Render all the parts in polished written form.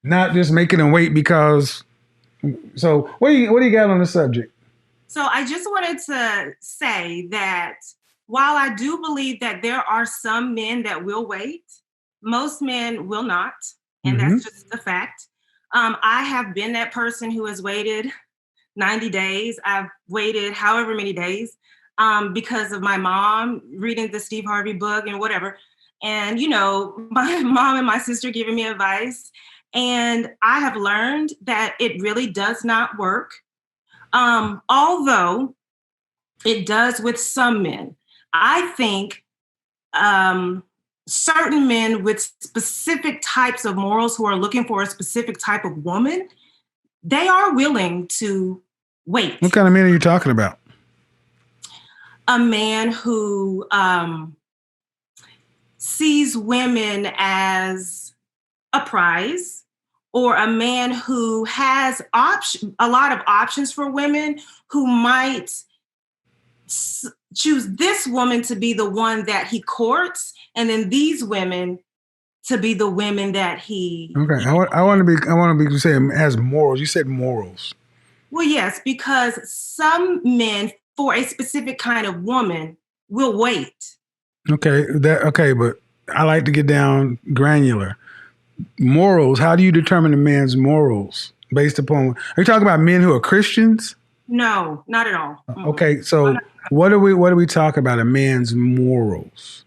Not just making them wait because. So what do you got on the subject? So I just wanted to say that while I do believe that there are some men that will wait, most men will not. And Mm-hmm. that's just a fact. I have been that person who has waited 90 days. I've waited however many days because of my mom reading the Steve Harvey book and whatever. And, my mom and my sister giving me advice. And I have learned that it really does not work. Although it does with some men. I think certain men with specific types of morals who are looking for a specific type of woman, they are willing to wait. What kind of men are you talking about? A man who sees women as a prize, or a man who has a lot of options for women, who might choose this woman to be the one that he courts, and then these women to be the women that he. Okay, I want to be saying as morals. You said morals. Well, yes, because some men for a specific kind of woman will wait. Okay, but I like to get down granular. Morals. How do you determine a man's morals based upon? Are you talking about men who are Christians? No, not at all. Okay, so what do we talk about a man's morals?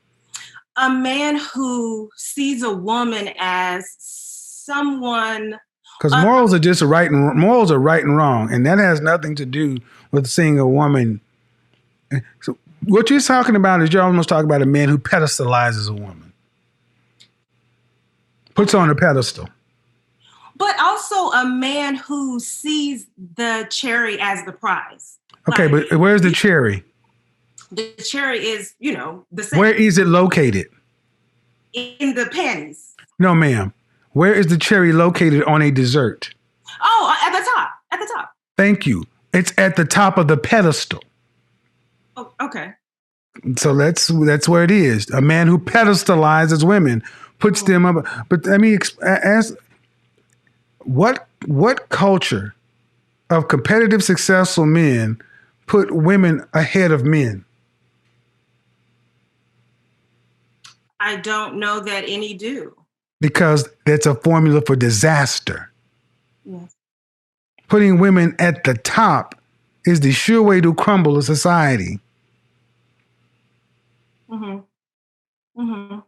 A man who sees a woman as someone. Because morals are right and wrong, and that has nothing to do with seeing a woman. So what you're talking about is you're almost talking about a man who pedestalizes a woman, puts her on a pedestal. But also a man who sees the cherry as the prize. Okay, but where's the cherry? The cherry is, the same. Where is it located? In the panties. No, ma'am. Where is the cherry located on a dessert? Oh, at the top. At the top. Thank you. It's at the top of the pedestal. Oh, okay. So that's where it is. A man who pedestalizes women, puts them up. But I mean, ask what culture of competitive, successful men put women ahead of men? I don't know that any do. Because that's a formula for disaster. Yes. Putting women at the top is the sure way to crumble a society. Mm-hmm. Mm-hmm.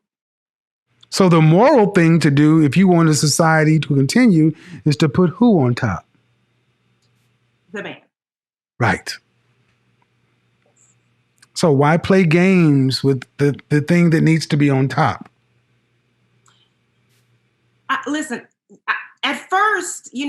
So the moral thing to do, if you want a society to continue, is to put who on top? The man. Right. So why play games with the thing that needs to be on top? Listen, at first, you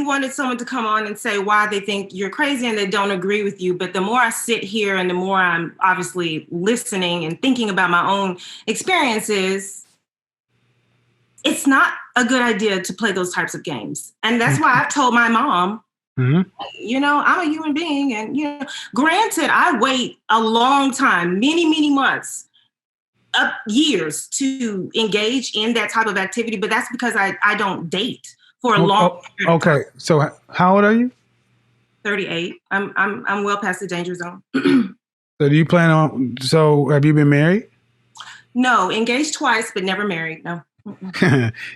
wanted someone to come on and say why they think you're crazy and they don't agree with you. But the more I sit here and the more I'm obviously listening and thinking about my own experiences, it's not a good idea to play those types of games. And that's why I've told my mom, I'm a human being. And, granted, I wait a long time, many, many months, up years to engage in that type of activity. But that's because I don't date for a long period of time. Okay. So how old are you? 38. I'm well past the danger zone. So do you plan on, have you been married? No, engaged twice, but never married. No.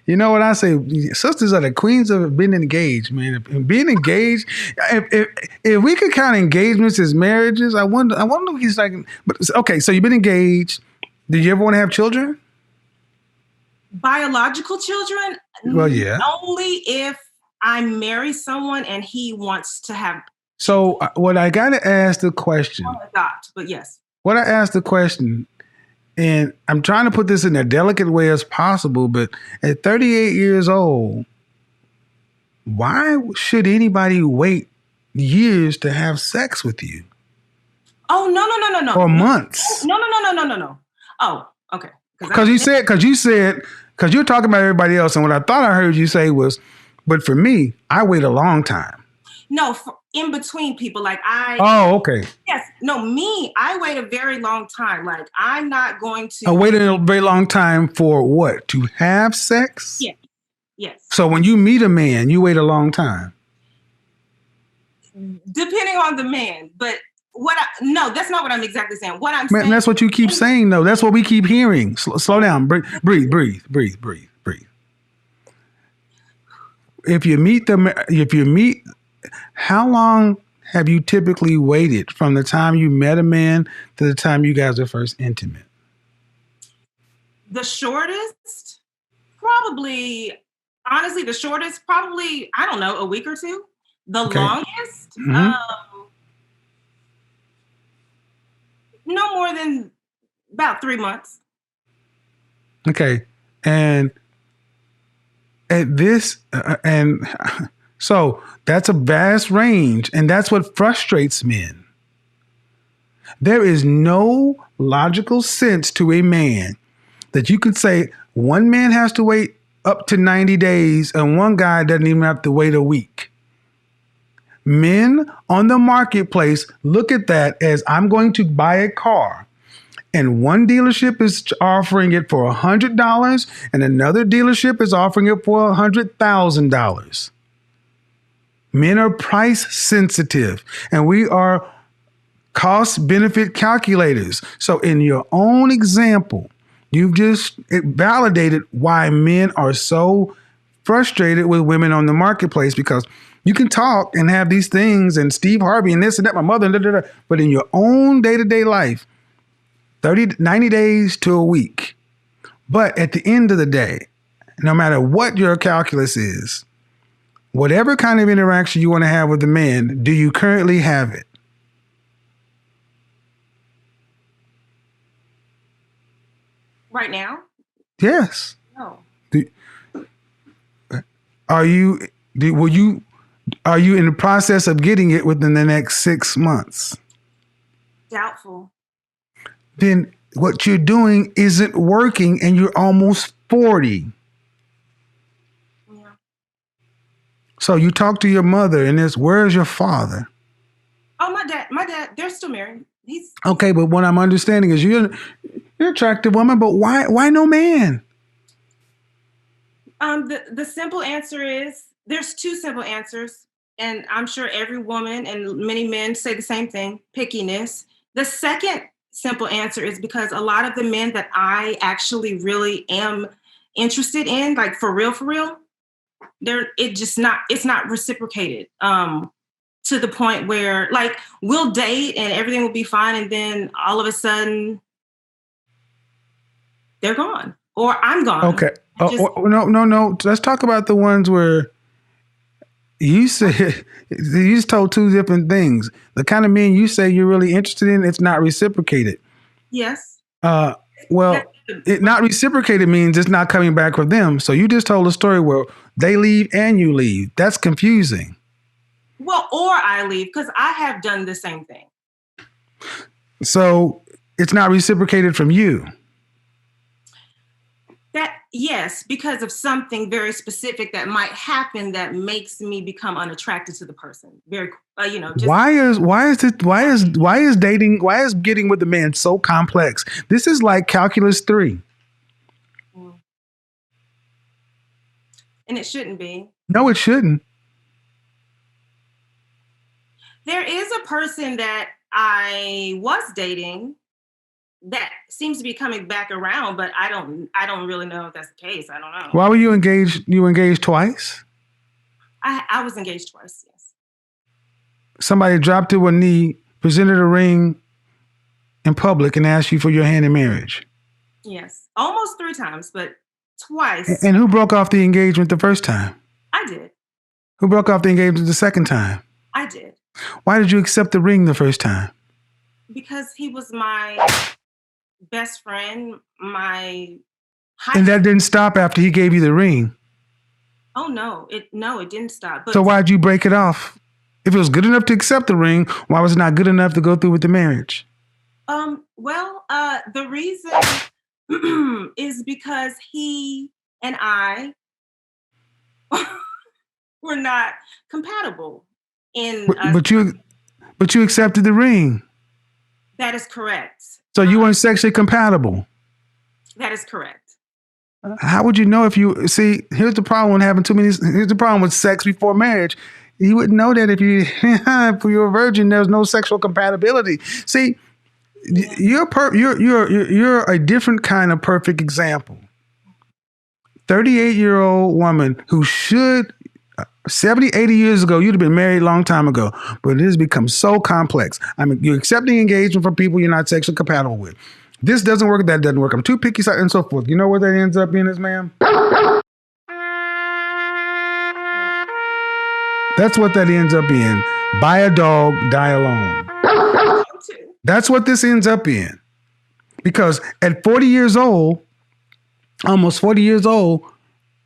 You know what I say? Sisters are the queens of being engaged, man. Being engaged, if we could count engagements as marriages, I wonder if he's like, but okay, so you've been engaged. Did you ever want to have children? Biological children? Well, yeah. Only if I marry someone and he wants to have. So what I got to ask the question. Adopt, but yes. What I asked the question, and I'm trying to put this in a delicate way as possible, but at 38 years old, why should anybody wait years to have sex with you? Oh, no. Or months. No. Oh, okay. Because you're talking about everybody else. And what I thought I heard you say was, but for me, I wait a long time. No, in between people, like I. Oh, okay. Yes. No, me, I wait a very long time. Like I'm not going to. I waited a very long time for what? To have sex? Yeah. Yes. So when you meet a man, you wait a long time. Depending on the man, but no, that's not what I'm exactly saying. What I'm Man, saying, that's what you keep saying, though. That's what we keep hearing. Slow down. Breathe. If you meet, how long have you typically waited from the time you met a man to the time you guys are first intimate? the shortest, probably, honestly, the shortest, probably, I don't know, a week or two. The Okay. longest, no more than about 3 months. Okay. And at this, and so that's a vast range, and that's what frustrates men. There is no logical sense to a man that you could say one man has to wait up to 90 days and one guy doesn't even have to wait a week. Men on the marketplace look at that as, I'm going to buy a car, and one dealership is offering it for $100 and another dealership is offering it for $100,000. Men are price sensitive, and we are cost benefit calculators. So in your own example, you've just validated why men are so frustrated with women on the marketplace, because you can talk and have these things and Steve Harvey and this and that, my mother, but in your own day-to-day life, 90 days to a week. But at the end of the day, no matter what your calculus is, whatever kind of interaction you want to have with the man, do you currently have it? Right now? Yes. No. Are you in the process of getting it within the next 6 months? Doubtful. Then what you're doing isn't working, and you're almost 40. Yeah. So you talk to your mother and it's, where's your father? Oh, my dad, they're still married. He's okay, but what I'm understanding is you're an attractive woman, but why no man? The simple answer is, there's two simple answers, and I'm sure every woman and many men say the same thing: pickiness. The second simple answer is because a lot of the men that I actually really am interested in, like for real, it's not reciprocated. To the point where, like, we'll date and everything will be fine, and then all of a sudden they're gone or I'm gone. Okay. No. Let's talk about the ones where you said you just told two different things. The kind of men you say you're really interested in, it's not reciprocated. Yes. Well, it not reciprocated means it's not coming back with them. So you just told a story where they leave and you leave. That's confusing. Well, or I leave, because I have done the same thing. So it's not reciprocated from you. Yes, because of something very specific that might happen that makes me become unattracted to the person. Very, just, why is getting with the man so complex? This is like calculus 3. And it shouldn't be. No, it shouldn't. There is a person that I was dating that seems to be coming back around, but I don't really know if that's the case. I don't know. Why were you engaged? You were engaged twice? I was engaged twice, yes. Somebody dropped to a knee, presented a ring in public, and asked you for your hand in marriage. Yes. Almost 3 times, but twice. And who broke off the engagement the first time? I did. Who broke off the engagement the second time? I did. Why did you accept the ring the first time? Because he was my best friend, my and that didn't stop after he gave you the ring. Oh no, it didn't stop. But so why'd you break it off? If it was good enough to accept the ring, why was it not good enough to go through with the marriage? The reason is because he and I were not compatible in. But you accepted the ring. That is correct. So you weren't sexually compatible. That is correct. How would you know if you see? Here's the problem with having too many. Here's the problem with sex before marriage. You wouldn't know that if you if you're a virgin. There's no sexual compatibility. See, you're a different kind of perfect example. 38-year-old woman who should 70, 80 years ago, you'd have been married a long time ago, but it has become so complex. I mean, you're accepting engagement from people you're not sexually compatible with. This doesn't work, that doesn't work. I'm too picky, and so forth. You know what that ends up being, ma'am? That's what that ends up being. Buy a dog, die alone. That's what this ends up in. Because at 40 years old, almost 40 years old,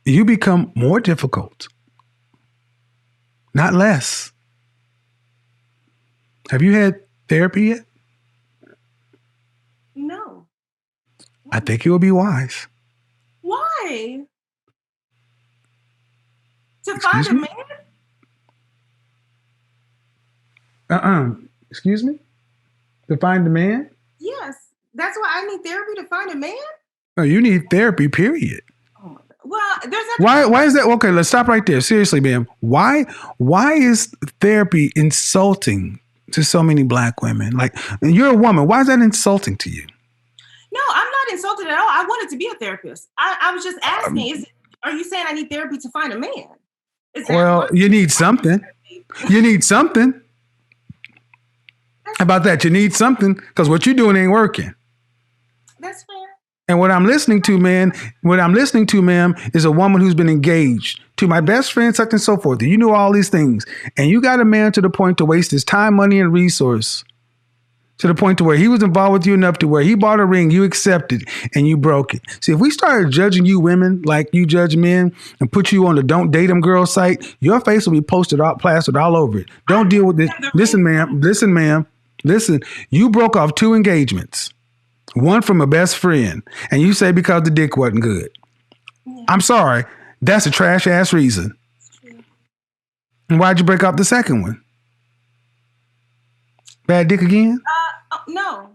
you become more difficult, not less. Have you had therapy yet? No. I think it would be wise. Why? To find a man? Excuse me? To find a man? Yes. That's why I need therapy to find a man? No, you need therapy, period. Oh my God. Well, there's why is that? Okay, let's stop right there. Seriously, ma'am. Why is therapy insulting to so many Black women? Like, you're a woman. Why is that insulting to you? No, I'm not insulted at all. I wanted to be a therapist. I was just asking, are you saying I need therapy to find a man? Well, you need something. You need something. How about that? You need something because what you're doing ain't working. That's fair. And what I'm listening to, ma'am, is a woman who's been engaged to my best friend, such and so forth. You know all these things. And you got a man to the point to waste his time, money, and resource to the point to where he was involved with you enough to where he bought a ring, you accepted, and you broke it. See, if we started judging you women like you judge men and put you on the Don't Date 'Em Girl site, your face will be plastered all over it. Don't deal with this. Listen, ma'am. Listen, you broke off 2 engagements. One from a best friend, and you say because the dick wasn't good. Yeah. I'm sorry. That's a trash ass reason. And why'd you break off the second one? Bad dick again? No.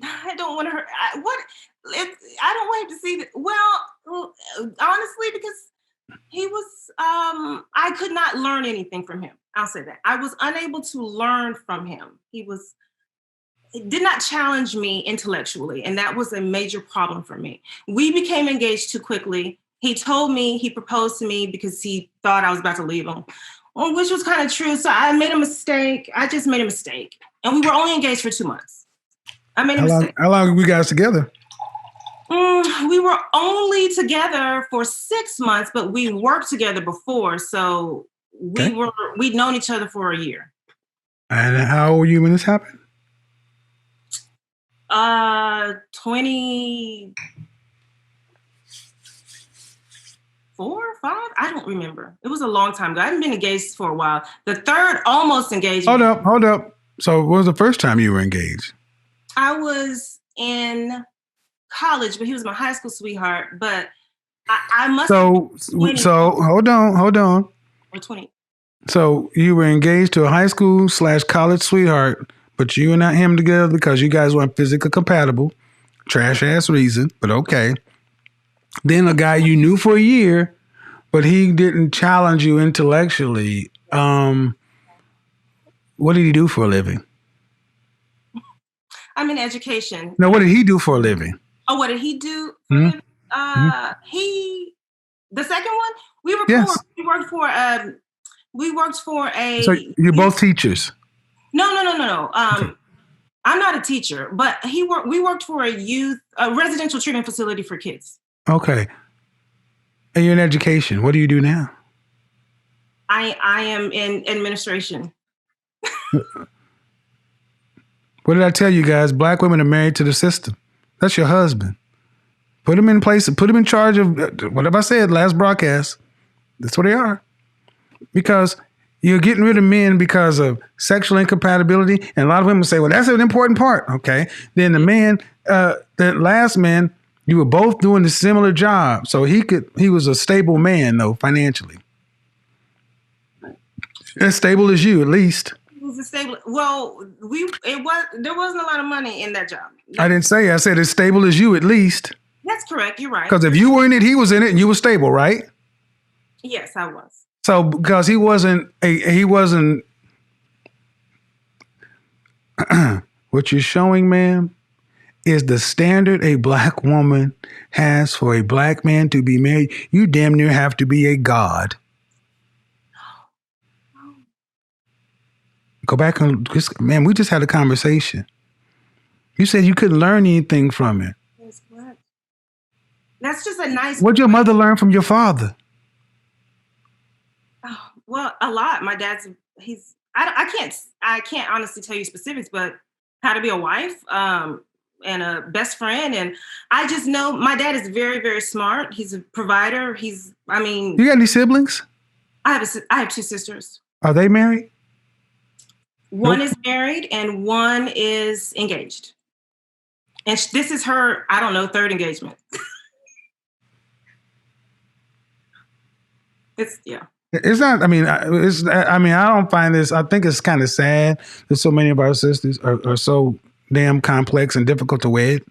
I don't want to hurt. I don't want him to see that. Well, honestly, because he was, I could not learn anything from him. I'll say that. I was unable to learn from him. He did not challenge me intellectually, and that was a major problem for me. We became engaged too quickly. He told me he proposed to me because he thought I was about to leave him, which was kind of true. So I made a mistake. I just made a mistake. And we were only engaged for 2 months. I made a mistake. How long were we guys together? We were only together for 6 months, but we worked together before. So we'd known each other for a year. And how old were you when this happened? 24 or 5? I don't remember. It was a long time ago. I haven't been engaged for a while. The third almost engagement. Hold up. So what was the first time you were engaged? I was in college, but he was my high school sweetheart. But I must So hold on. Or 20. So you were engaged to a high school / college sweetheart, but you and not him together because you guys weren't physically compatible. Trash ass reason, but okay. Then a guy you knew for a year, but he didn't challenge you intellectually. What did he do for a living? I'm in education. No, what did he do for a living? Oh, what did he do for a living? The second one, we worked for a. So you're both teachers? No. Okay. I'm not a teacher, but we worked for a residential treatment facility for kids. Okay. And you're in education. What do you do now? I am in administration. What did I tell you guys? Black women are married to the system. That's your husband. Put him in place. Put him in charge of whatever I said last broadcast. That's what they are. Because you're getting rid of men because of sexual incompatibility. And a lot of women say, well, that's an important part. Okay. Then the man, that last man, you were both doing the similar job. So he was a stable man though, financially. As stable as you, at least. He was a stable. Well, there wasn't a lot of money in that job. I didn't say, I said as stable as you, at least. That's correct. You're right. Because if you were in it, he was in it, and you were stable, right? Yes, I was. So because he wasn't what you're showing, ma'am, is the standard a black woman has for a black man to be married. You damn near have to be a god. Go back and man, we just had a conversation. You said you couldn't learn anything from it. That's correct. That's just a nice. What'd your mother learn from your father? Oh, well, a lot. My dad's I can't honestly tell you specifics, but how to be a wife, and a best friend. And I just know my dad is very, very smart. He's a provider. You got any siblings? I have two sisters. Are they married? One is married and one is engaged. And this is her, I don't know, third engagement. It's not. I don't find this. I think it's kind of sad that so many of our sisters are so damn complex and difficult to wed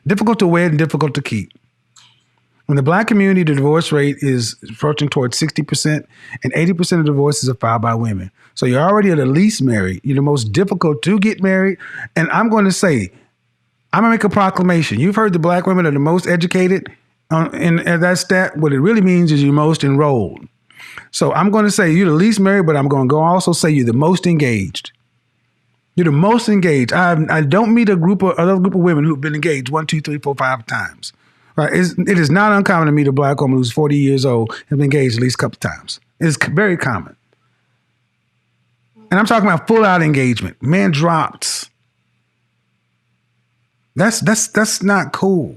and difficult to keep. In the black community, the divorce rate is approaching towards 60%, and 80% of divorces are filed by women. So you're already the least married. You're the most difficult to get married. And I'm going to say, I'm going to make a proclamation. You've heard the black women are the most educated. And that stat, what it really means is you're most enrolled. So I'm going to say you're the least married, but I'm going to go also say you're the most engaged. You're the most engaged. I don't meet another group of women who've been engaged 1, 2, 3, 4, 5 times. Right? It is not uncommon to meet a black woman who's 40 years old and been engaged at least a couple times. It's very common. And I'm talking about full out engagement. Man dropped. That's not cool.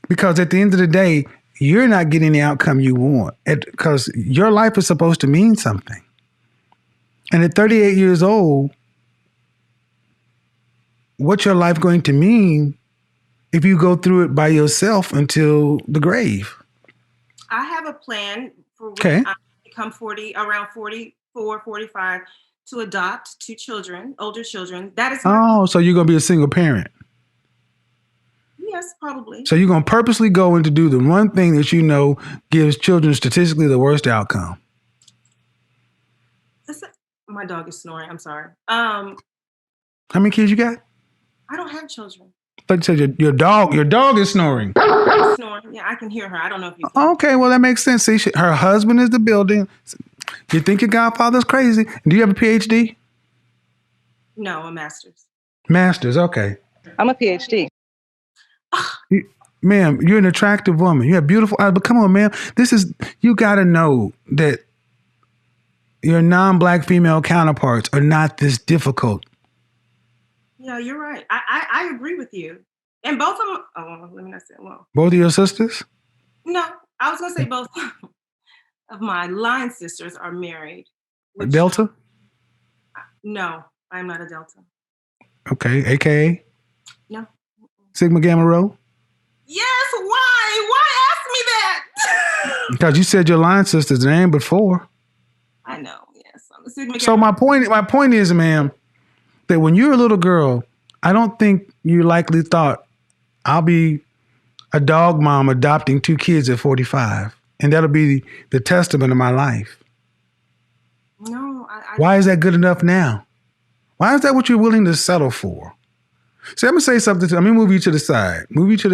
Because at the end of the day, you're not getting the outcome you want. Because your life is supposed to mean something. And at 38 years old, what's your life going to mean if you go through it by yourself until the grave? I have a plan for when I become around 44, 45, to adopt 2 children, older children. That is. So you're going to be a single parent. Yes, probably. So you're going to purposely go in to do the one thing that you know gives children statistically the worst outcome. My dog is snoring. I'm sorry. How many kids you got? I don't have children. But you said your dog is snoring. Snoring. Yeah, I can hear her. I don't know if you can. Okay, well, that makes sense. See, her husband is the building. You think your godfather's crazy. Do you have a PhD? No, a master's. Master's, okay. I'm a PhD. Ma'am, you're an attractive woman. You have beautiful eyes. But come on, ma'am. You got to know that your non-black female counterparts are not this difficult. Yeah, you're right. I agree with you. And both of them, let me not say, well. Both of your sisters? No, I was going to say both of my line sisters are married. A Delta? No, I'm not a Delta. Okay, AKA? No. Sigma Gamma Rho? Yes, why? Why ask me that? Because you said your line sister's name before. I know, yes. I'm a Sigma Gamma. So my point is, ma'am, that when you're a little girl, I don't think you likely thought, I'll be a dog mom adopting 2 kids at 45. And that'll be the testament of my life. No, Why is that good enough now? Why is that what you're willing to settle for? See, I'm going to say something. Let me move you to the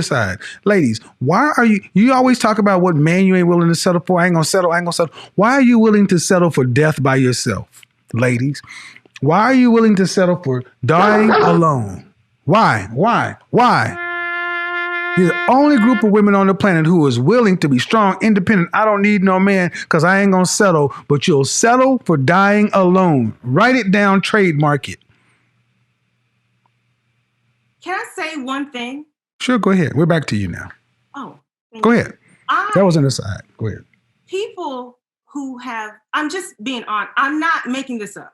side. Ladies, why are you always talk about what man you ain't willing to settle for? I ain't going to settle. Why are you willing to settle for death by yourself? Ladies, why are you willing to settle for dying alone? Why? You're the only group of women on the planet who is willing to be strong, independent. I don't need no man because I ain't going to settle, but you'll settle for dying alone. Write it down, trademark it. Can I say one thing? Sure, go ahead. We're back to you now. Oh. Go ahead. That was an aside. Go ahead. People who have, I'm just being honest, I'm not making this up.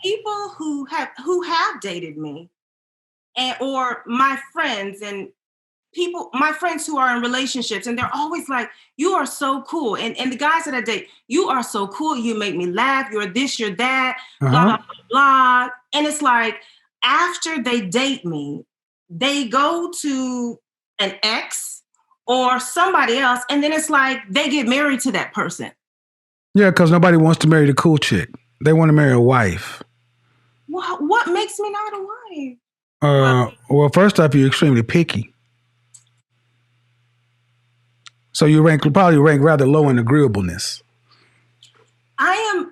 People who have dated me or my friends and my friends who are in relationships, and they're always like, you are so cool. And the guys that I date, you are so cool. You make me laugh. You're this, you're that, blah, blah, blah, blah. And it's like, after they date me, they go to an ex or somebody else, and then it's like they get married to that person. Yeah, because nobody wants to marry the cool chick. They want to marry a wife. What makes me not a wife? Well, first off, you're extremely picky. So you probably rank rather low in agreeableness. I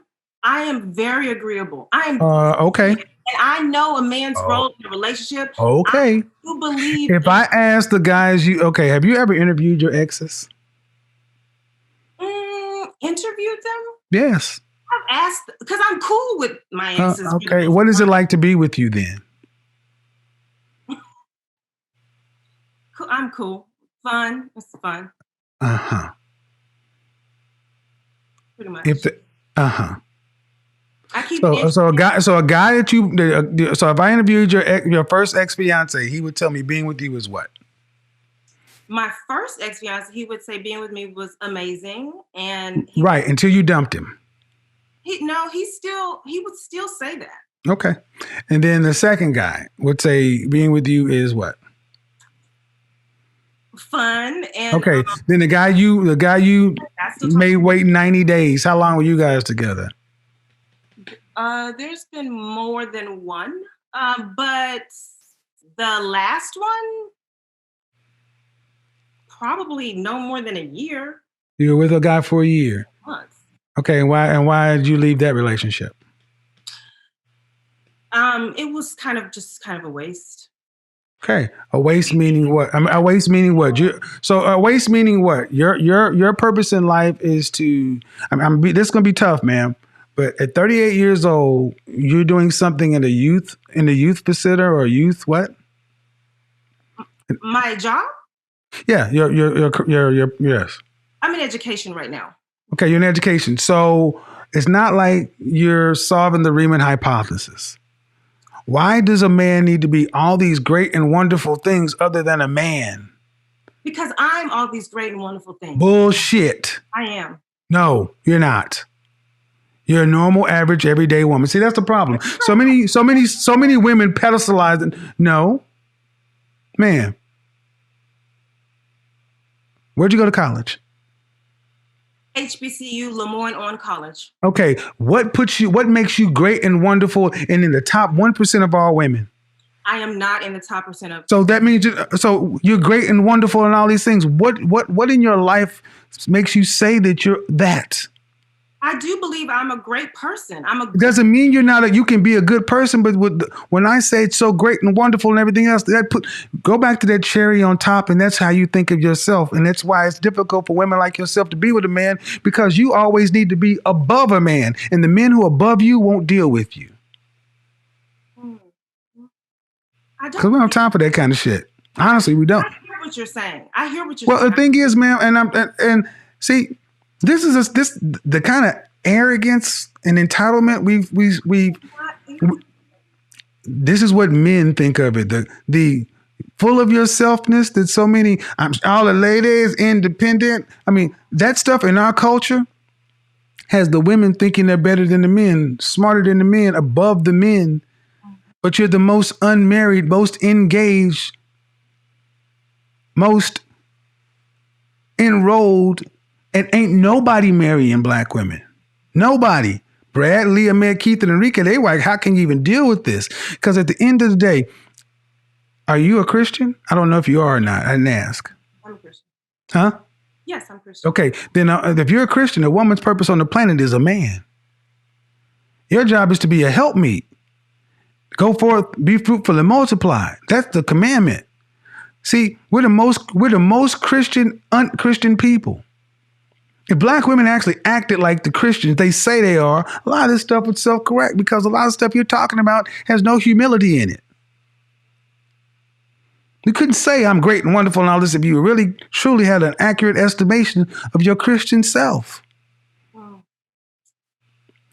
am very agreeable. I am okay. And I know a man's role in a relationship. Okay. I do believe if I ask the guys have you ever interviewed your exes? Interviewed them? Yes. I've asked because I'm cool with my exes. Okay. What is it like to be with you then? I'm cool. Fun. It's fun. Pretty much. I keep so a guy that so if I interviewed your first ex-fiance, he would tell me being with you was what? My first ex-fiance, he would say being with me was amazing, and right until you dumped him. He would still say that. Okay, and then the second guy would say being with you is what? Fun. And okay, then the guy you made wait 90 days. How long were you guys together? There's been more than one, but the last one probably no more than a year. You were with a guy for a year. Months. Okay, and why did you leave that relationship? It was kind of a waste. Okay, a waste meaning what? A waste meaning what? A waste meaning what? Your purpose in life is to. This is gonna be tough, man. But at 38 years old, you're doing something in the youth facility or youth what? My job? Yeah, your yes. I'm in education right now. Okay, you're in education, so it's not like you're solving the Riemann hypothesis. Why does a man need to be all these great and wonderful things other than a man? Because I'm all these great and wonderful things. Bullshit. I am. No, you're not. You're a normal, average, everyday woman. See, that's the problem. So many women pedestalize it. No, man. Where'd you go to college? HBCU, Lemoyne-on College. Okay, what makes you great and wonderful and in the top 1% of all women? I am not in the top percent of. So that means you're great and wonderful and all these things. What in your life makes you say that you're that? I do believe I'm a great person. It doesn't mean you're not. You can be a good person, but when I say it's so great and wonderful and everything else, go back to that cherry on top, and that's how you think of yourself, and that's why it's difficult for women like yourself to be with a man because you always need to be above a man, and the men who are above you won't deal with you. Because we don't have time for that kind of shit. Honestly, we don't. I hear what you're saying. Well, the thing is, man, and see. This is the kind of arrogance and entitlement this is what men think of it. The full of yourselfness that so many all the ladies independent. I mean, that stuff in our culture has the women thinking they're better than the men, smarter than the men, above the men. But you're the most unmarried, most engaged, most enrolled. And ain't nobody marrying black women. Nobody. Brad, Leah, Meg, Keith, and Enrique, they were like, how can you even deal with this? Because at the end of the day, are you a Christian? I don't know if you are or not. I didn't ask. I'm a Christian. Huh? Yes, I'm Christian. Okay. Then if you're a Christian, a woman's purpose on the planet is a man. Your job is to be a helpmeet. Go forth, be fruitful, and multiply. That's the commandment. See, we're the most Christian, unchristian people. If black women actually acted like the Christians they say they are, a lot of this stuff would self-correct because a lot of stuff you're talking about has no humility in it. You couldn't say I'm great and wonderful and all this if you really, truly had an accurate estimation of your Christian self. Wow.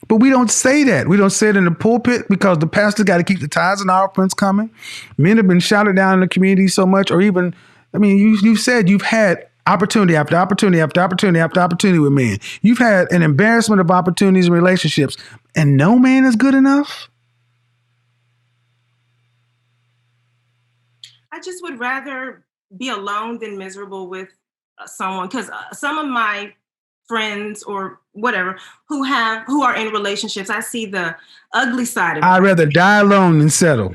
But we don't say that. We don't say it in the pulpit because the pastor got to keep the tithes and offerings coming. Men have been shouted down in the community so much, or even, you said you've had opportunity after opportunity after opportunity after opportunity with men. You've had an embarrassment of opportunities in relationships, and no man is good enough? I just would rather be alone than miserable with someone, because some of my friends or whatever who are in relationships, I see the ugly side of it. I'd rather die alone than settle.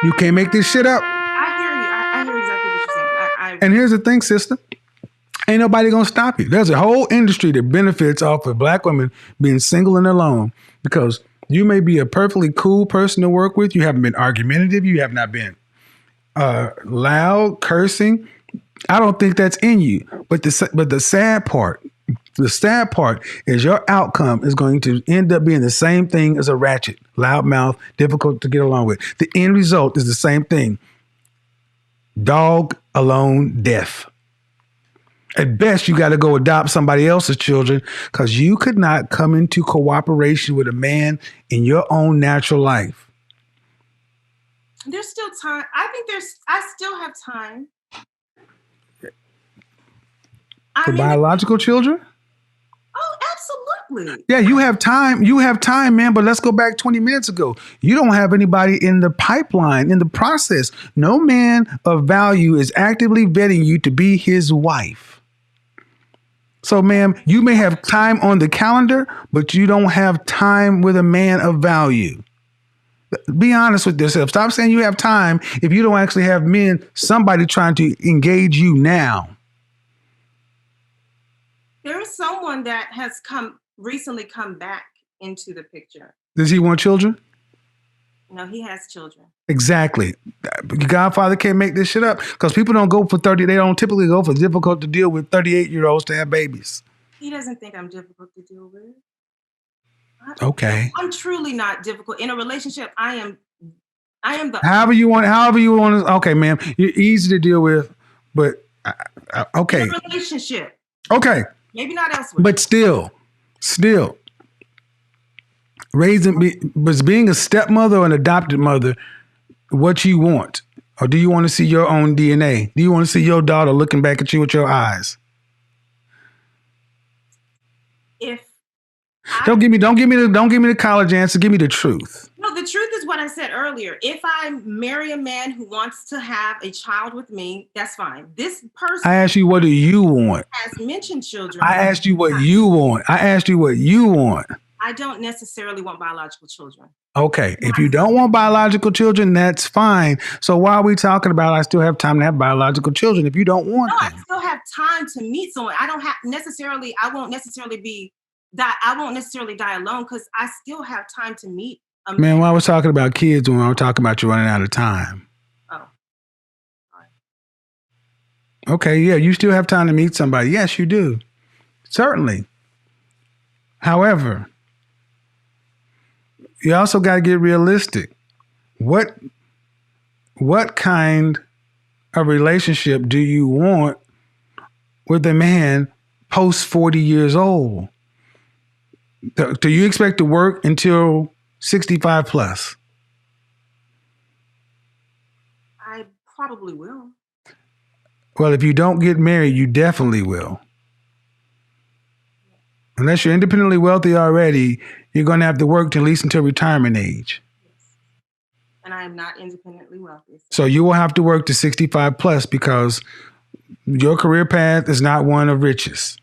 You can't make this shit up. I hear you. I hear exactly what you're saying. And here's the thing, sister. Ain't nobody gonna stop you. There's a whole industry that benefits off of black women being single and alone, because you may be a perfectly cool person to work with. You haven't been argumentative. You have not been loud, cursing. I don't think that's in you. But the sad part is your outcome is going to end up being the same thing as a ratchet, loudmouth, difficult to get along with. The end result is the same thing. Dog, alone, death. At best, you got to go adopt somebody else's children, because you could not come into cooperation with a man in your own natural life. There's still time. I still have time. For biological children? Oh, absolutely. Yeah, you have time. You have time, man. But let's go back 20 minutes ago. You don't have anybody in the pipeline, in the process. No man of value is actively vetting you to be his wife. So, ma'am, you may have time on the calendar, but you don't have time with a man of value. Be honest with yourself. Stop saying you have time if you don't actually have somebody trying to engage you now. There is someone that has recently come back into the picture. Does he want children? No, he has children. Exactly. Your godfather can't make this shit up, because people don't go for 30. They don't typically go for difficult to deal with 38-year-olds to have babies. He doesn't think I'm difficult to deal with. Okay. I'm truly not difficult. In a relationship, I am the... However you want. Okay, ma'am. You're easy to deal with, but okay. In a relationship. Okay. Maybe not elsewhere. But still. Was being a stepmother or an adopted mother what you want? Or do you want to see your own DNA? Do you want to see your daughter looking back at you with your eyes? Don't give me the college answer. Give me the truth. No, the truth is what I said earlier. If I marry a man who wants to have a child with me, that's fine. This person... I asked you, what do you want? ...has mentioned children. I asked you what you want. I don't necessarily want biological children. Okay. If you don't want biological children, that's fine. So why are we talking about I still have time to have biological children if you don't want them? I still have time to meet someone. I won't necessarily die alone, because I still have time to meet a man. Man, why I was talking about kids when I was talking about you running out of time. Oh. All right. Okay, yeah, you still have time to meet somebody. Yes, you do. Certainly. However, you also got to get realistic. What kind of relationship do you want with a man post 40 years old? Do you expect to work until 65 plus? I probably will. Well, if you don't get married, you definitely will. Unless you're independently wealthy already, you're going to have to work at least until retirement age. Yes. And I am not independently wealthy. So you will have to work to 65 plus, because your career path is not one of riches.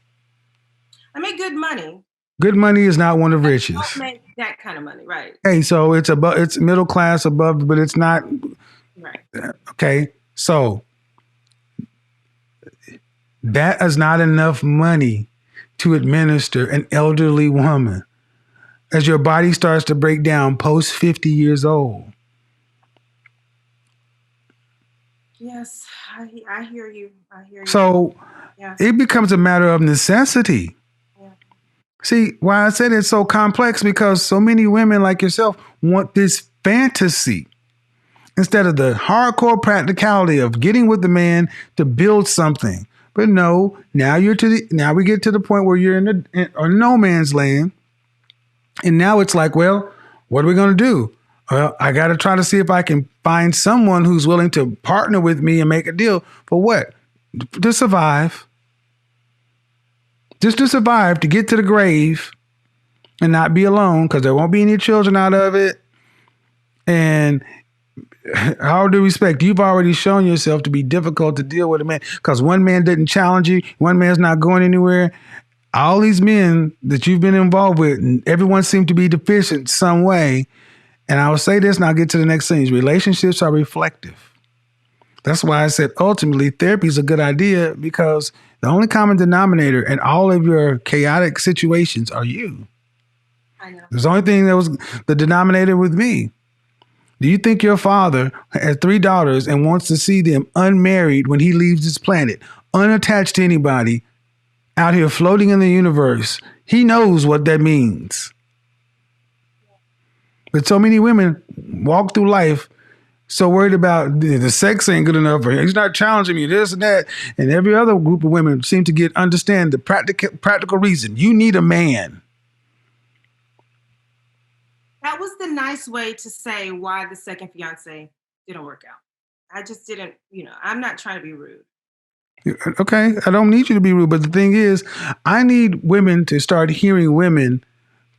I make good money. Good money is not one of riches. I don't make that kind of money, right? Hey, so it's middle class above, but it's not. Right. Okay. So that is not enough money to administer an elderly woman as your body starts to break down post 50 years old. Yes, I hear you. So it becomes a matter of necessity. Yeah. See, why I said it's so complex, because so many women like yourself want this fantasy instead of the hardcore practicality of getting with the man to build something. But no, now we get to the point where you're in no man's land. And now it's like, well, what are we going to do? Well, I got to try to see if I can find someone who's willing to partner with me and make a deal for what? To survive. Just to survive, to get to the grave, and not be alone, because there won't be any children out of it. And all due respect, you've already shown yourself to be difficult to deal with a man, because one man didn't challenge you, one man's not going anywhere. All these men that you've been involved with, everyone seemed to be deficient some way. And I will say this, and I'll get to the next thing. Relationships are reflective. That's why I said ultimately therapy is a good idea, because the only common denominator in all of your chaotic situations are you. I know. There's the only thing that was the denominator with me. Do you think your father has 3 daughters and wants to see them unmarried when he leaves this planet, unattached to anybody, out here floating in the universe? He knows what that means. But so many women walk through life so worried about the sex ain't good enough, or he's not challenging me, this and that. And every other group of women seem to understand the practical reason. You need a man. That was the nice way to say why the second fiance didn't work out. I just didn't, I'm not trying to be rude. Okay, I don't need you to be rude, but the thing is, I need women to start hearing women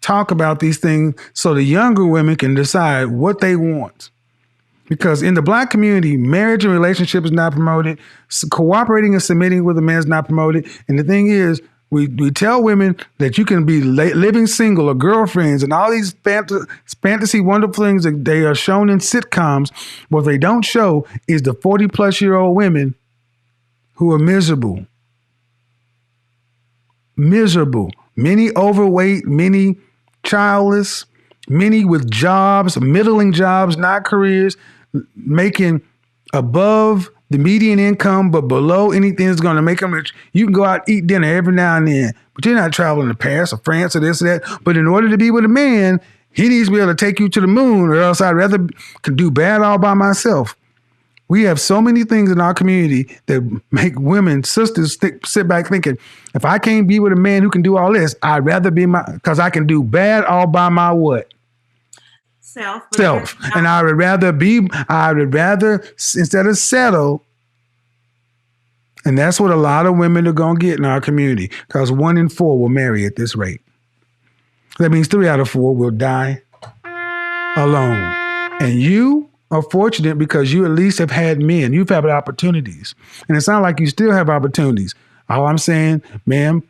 talk about these things so the younger women can decide what they want. Because in the Black community, marriage and relationship is not promoted. Cooperating and submitting with a man is not promoted. And the thing is, we tell women that you can be living single or girlfriends and all these fantasy wonderful things that they are shown in sitcoms. What they don't show is the 40-plus-year-old women who are miserable. Miserable. Many overweight, many childless, many with jobs, middling jobs, not careers, making above the median income, but below anything that's going to make them rich. You can go out eat dinner every now and then, but you're not traveling to Paris or France or this or that. But in order to be with a man, he needs to be able to take you to the moon, or else I'd rather can do bad all by myself. We have so many things in our community that make women, sisters, sit back thinking, if I can't be with a man who can do all this, I'd rather be because I can do bad all by my what? Self. And I would rather instead of settle. And that's what a lot of women are going to get in our community, because 1 in 4 will marry at this rate. That means 3 out of 4 will die alone. And you are fortunate because you at least have had men. You've had opportunities. And it sounds like you still have opportunities. All I'm saying, ma'am,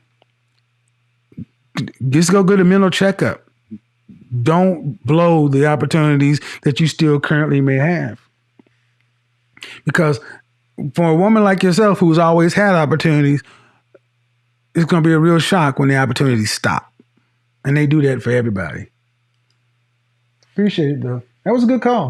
just go get a mental checkup. Don't blow the opportunities that you still currently may have. Because for a woman like yourself who's always had opportunities, it's going to be a real shock when the opportunities stop. And they do that for everybody. Appreciate it, though. That was a good call.